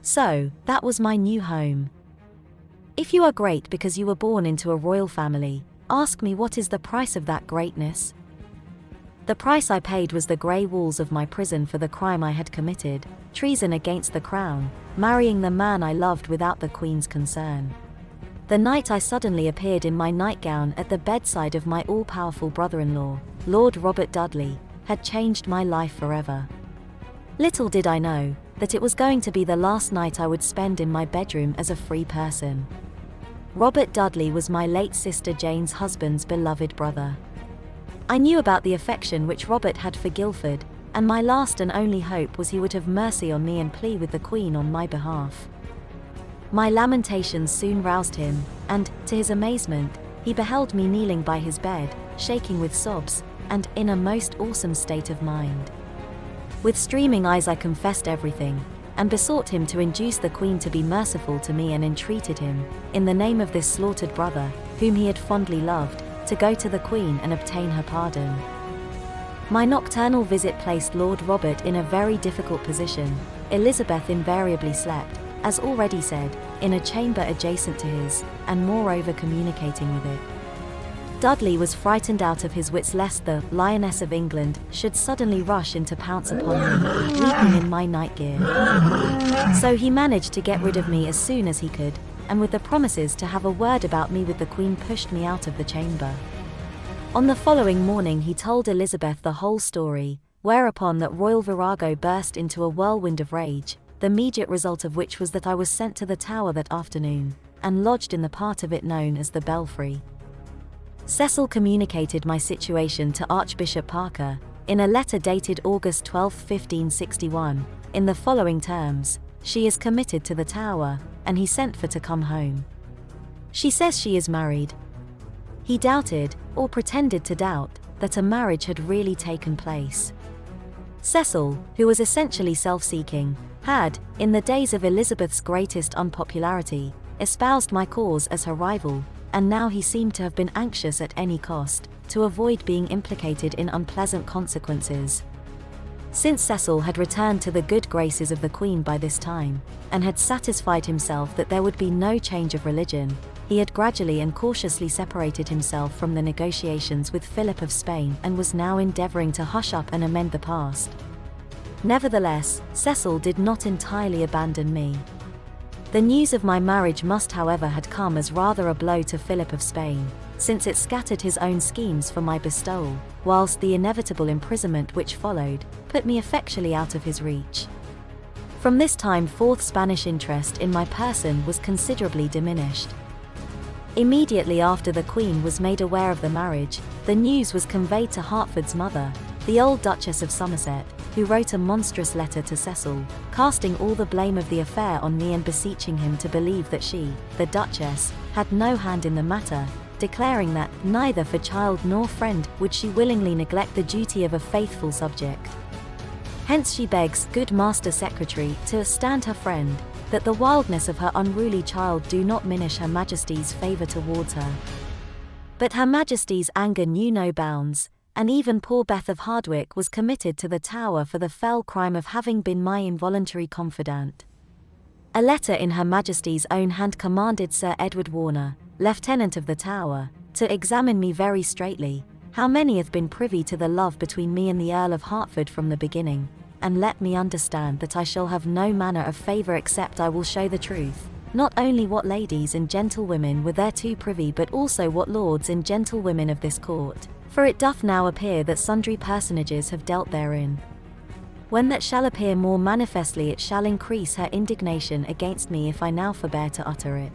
So, that was my new home. If you are great because you were born into a royal family, ask me what is the price of that greatness? The price I paid was the grey walls of my prison for the crime I had committed, treason against the crown, marrying the man I loved without the Queen's consent. The night I suddenly appeared in my nightgown at the bedside of my all-powerful brother-in-law, Lord Robert Dudley, had changed my life forever. Little did I know that it was going to be the last night I would spend in my bedroom as a free person. Robert Dudley was my late sister Jane's husband's beloved brother. I knew about the affection which Robert had for Guildford, and my last and only hope was he would have mercy on me and plead with the Queen on my behalf. My lamentations soon roused him, and, to his amazement, he beheld me kneeling by his bed, shaking with sobs, and in a most awesome state of mind. With streaming eyes I confessed everything, and besought him to induce the Queen to be merciful to me, and entreated him, in the name of this slaughtered brother, whom he had fondly loved, to go to the Queen and obtain her pardon. My nocturnal visit placed Lord Robert in a very difficult position. Elizabeth invariably slept, as already said, in a chamber adjacent to his, and moreover communicating with it. Dudley was frightened out of his wits lest the Lioness of England should suddenly rush in to pounce upon me, weeping in my night gear. So he managed to get rid of me as soon as he could, and with the promises to have a word about me with the Queen pushed me out of the chamber. On the following morning he told Elizabeth the whole story, whereupon that royal virago burst into a whirlwind of rage, the immediate result of which was that I was sent to the Tower that afternoon, and lodged in the part of it known as the Belfry. Cecil communicated my situation to Archbishop Parker, in a letter dated August 12, 1561, in the following terms: "She is committed to the Tower, and he sent for to come home. She says she is married." He doubted, or pretended to doubt, that a marriage had really taken place. Cecil, who was essentially self-seeking, had, in the days of Elizabeth's greatest unpopularity, espoused my cause as her rival, and now he seemed to have been anxious at any cost to avoid being implicated in unpleasant consequences. Since Cecil had returned to the good graces of the Queen by this time, and had satisfied himself that there would be no change of religion, he had gradually and cautiously separated himself from the negotiations with Philip of Spain and was now endeavoring to hush up and amend the past. Nevertheless, Cecil did not entirely abandon me. The news of my marriage must however had come as rather a blow to Philip of Spain, since it scattered his own schemes for my bestowal, whilst the inevitable imprisonment which followed put me effectually out of his reach. From this time forth Spanish interest in my person was considerably diminished. Immediately after the Queen was made aware of the marriage, the news was conveyed to Hertford's mother, the old Duchess of Somerset, who wrote a monstrous letter to Cecil, casting all the blame of the affair on me and beseeching him to believe that she, the Duchess, had no hand in the matter, declaring that, neither for child nor friend, would she willingly neglect the duty of a faithful subject. Hence she begs good Master Secretary to stand her friend, that the wildness of her unruly child do not minish Her Majesty's favour towards her. But Her Majesty's anger knew no bounds, and even poor Beth of Hardwicke was committed to the Tower for the fell crime of having been my involuntary confidant. A letter in Her Majesty's own hand commanded Sir Edward Warner, Lieutenant of the Tower, to examine me very straitly, how many hath been privy to the love between me and the Earl of Hertford from the beginning, and let me understand that I shall have no manner of favour except I will show the truth, not only what ladies and gentlewomen were thereto privy but also what lords and gentlewomen of this court, for it doth now appear that sundry personages have dealt therein. When that shall appear more manifestly it shall increase her indignation against me if I now forbear to utter it.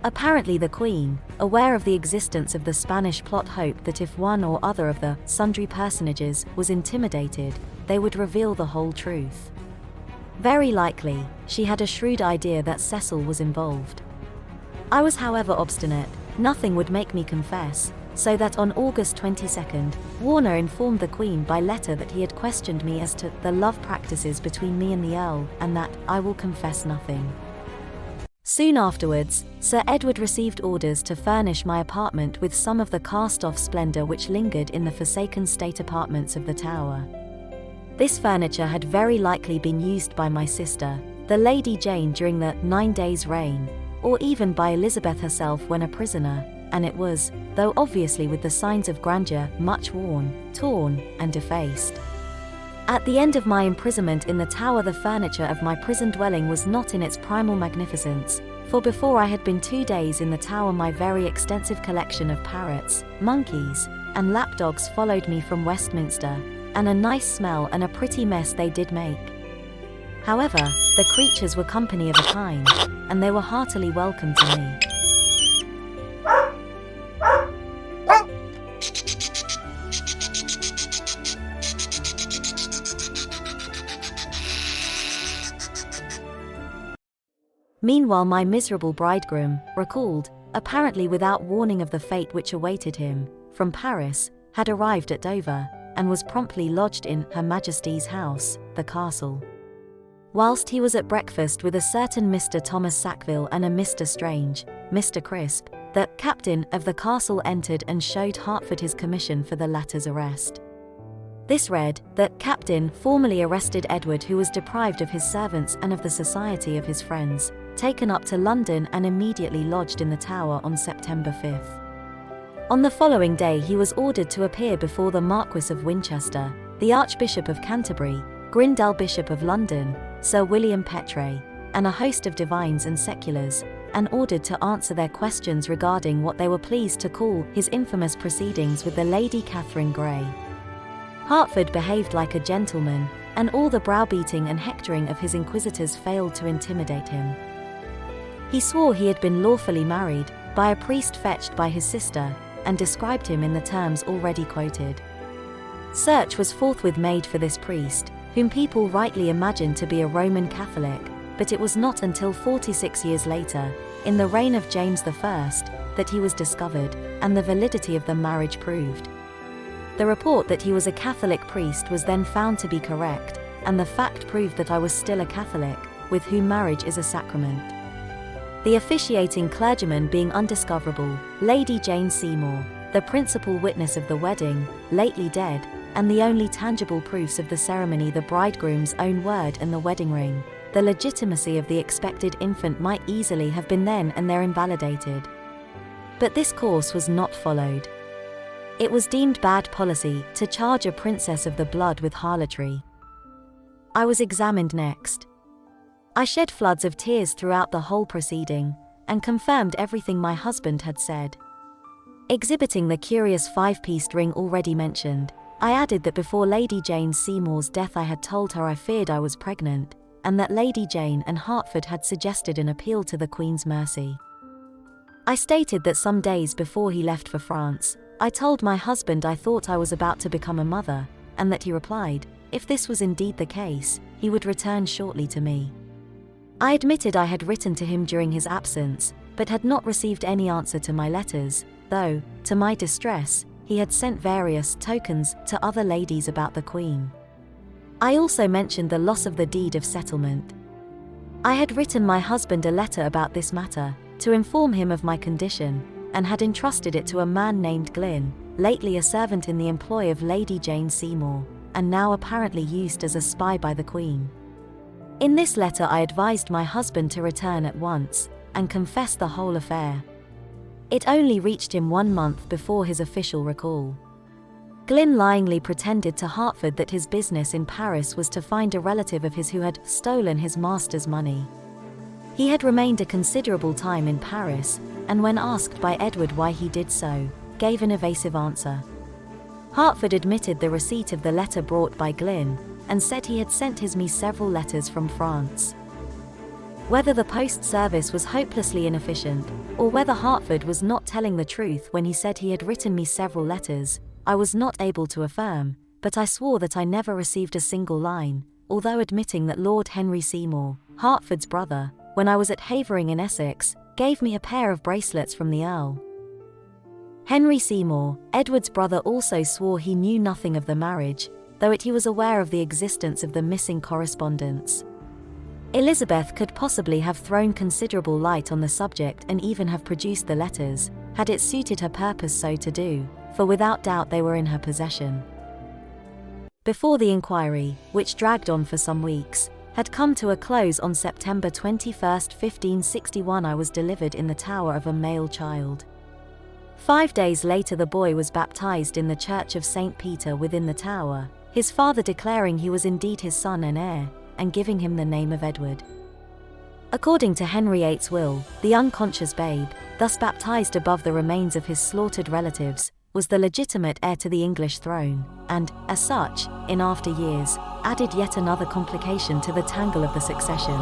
Apparently the Queen, aware of the existence of the Spanish plot, hoped that if one or other of the sundry personages was intimidated, they would reveal the whole truth. Very likely, she had a shrewd idea that Cecil was involved. I was however obstinate, nothing would make me confess, so that on August 22nd, Warner informed the Queen by letter that he had questioned me as to the love practices between me and the Earl, and that I will confess nothing. Soon afterwards, Sir Edward received orders to furnish my apartment with some of the cast-off splendour which lingered in the forsaken state apartments of the Tower. This furniture had very likely been used by my sister, the Lady Jane during the 9 Days' Reign, or even by Elizabeth herself when a prisoner, and it was, though obviously with the signs of grandeur, much worn, torn, and defaced. At the end of my imprisonment in the tower, the furniture of my prison dwelling was not in its primal magnificence, for before I had been 2 days in the tower my very extensive collection of parrots, monkeys, and lapdogs followed me from Westminster, and a nice smell and a pretty mess they did make. However, the creatures were company of a kind, and they were heartily welcome to me. Meanwhile my miserable bridegroom, recalled, apparently without warning of the fate which awaited him, from Paris, had arrived at Dover, and was promptly lodged in Her Majesty's house, the castle. Whilst he was at breakfast with a certain Mr. Thomas Sackville and a Mr. Strange, Mr. Crisp, the captain of the castle entered and showed Hertford his commission for the latter's arrest. This read, the captain formally arrested Edward, who was deprived of his servants and of the society of his friends, taken up to London and immediately lodged in the Tower on September 5th. On the following day he was ordered to appear before the Marquis of Winchester, the Archbishop of Canterbury, Grindal Bishop of London, Sir William Petre, and a host of divines and seculars, and ordered to answer their questions regarding what they were pleased to call his infamous proceedings with the Lady Katherine Grey. Hertford behaved like a gentleman, and all the browbeating and hectoring of his inquisitors failed to intimidate him. He swore he had been lawfully married, by a priest fetched by his sister, and described him in the terms already quoted. Search was forthwith made for this priest, whom people rightly imagined to be a Roman Catholic, but it was not until 46 years later, in the reign of James I, that he was discovered, and the validity of the marriage proved. The report that he was a Catholic priest was then found to be correct, and the fact proved that I was still a Catholic, with whom marriage is a sacrament. The officiating clergyman being undiscoverable, Lady Jane Seymour, the principal witness of the wedding, lately dead, and the only tangible proofs of the ceremony the bridegroom's own word and the wedding ring, the legitimacy of the expected infant might easily have been then and there invalidated. But this course was not followed. It was deemed bad policy to charge a princess of the blood with harlotry. I was examined next. I shed floods of tears throughout the whole proceeding, and confirmed everything my husband had said. Exhibiting the curious 5-pieced ring already mentioned, I added that before Lady Jane Seymour's death I had told her I feared I was pregnant, and that Lady Jane and Hertford had suggested an appeal to the Queen's mercy. I stated that some days before he left for France, I told my husband I thought I was about to become a mother, and that he replied, if this was indeed the case, he would return shortly to me. I admitted I had written to him during his absence, but had not received any answer to my letters, though, to my distress, he had sent various tokens to other ladies about the Queen. I also mentioned the loss of the deed of settlement. I had written my husband a letter about this matter, to inform him of my condition, and had entrusted it to a man named Glynn, lately a servant in the employ of Lady Jane Seymour, and now apparently used as a spy by the Queen. In this letter I advised my husband to return at once, and confess the whole affair. It only reached him 1 month before his official recall. Glynn lyingly pretended to Hertford that his business in Paris was to find a relative of his who had stolen his master's money. He had remained a considerable time in Paris, and when asked by Edward why he did so, gave an evasive answer. Hertford admitted the receipt of the letter brought by Glynn, and said he had sent me several letters from France. Whether the post service was hopelessly inefficient, or whether Hertford was not telling the truth when he said he had written me several letters, I was not able to affirm, but I swore that I never received a single line, although admitting that Lord Henry Seymour, Hertford's brother, when I was at Havering in Essex, gave me a pair of bracelets from the Earl. Henry Seymour, Edward's brother, also swore he knew nothing of the marriage, though he was aware of the existence of the missing correspondence. Elizabeth could possibly have thrown considerable light on the subject and even have produced the letters, had it suited her purpose so to do, for without doubt they were in her possession. Before the inquiry, which dragged on for some weeks, had come to a close on September 21, 1561. I was delivered in the tower of a male child. 5 days later the boy was baptized in the church of St. Peter within the tower, his father declaring he was indeed his son and heir, and giving him the name of Edward. According to Henry VIII's will, the unconscious babe, thus baptized above the remains of his slaughtered relatives, was the legitimate heir to the English throne, and, as such, in after years, added yet another complication to the tangle of the succession.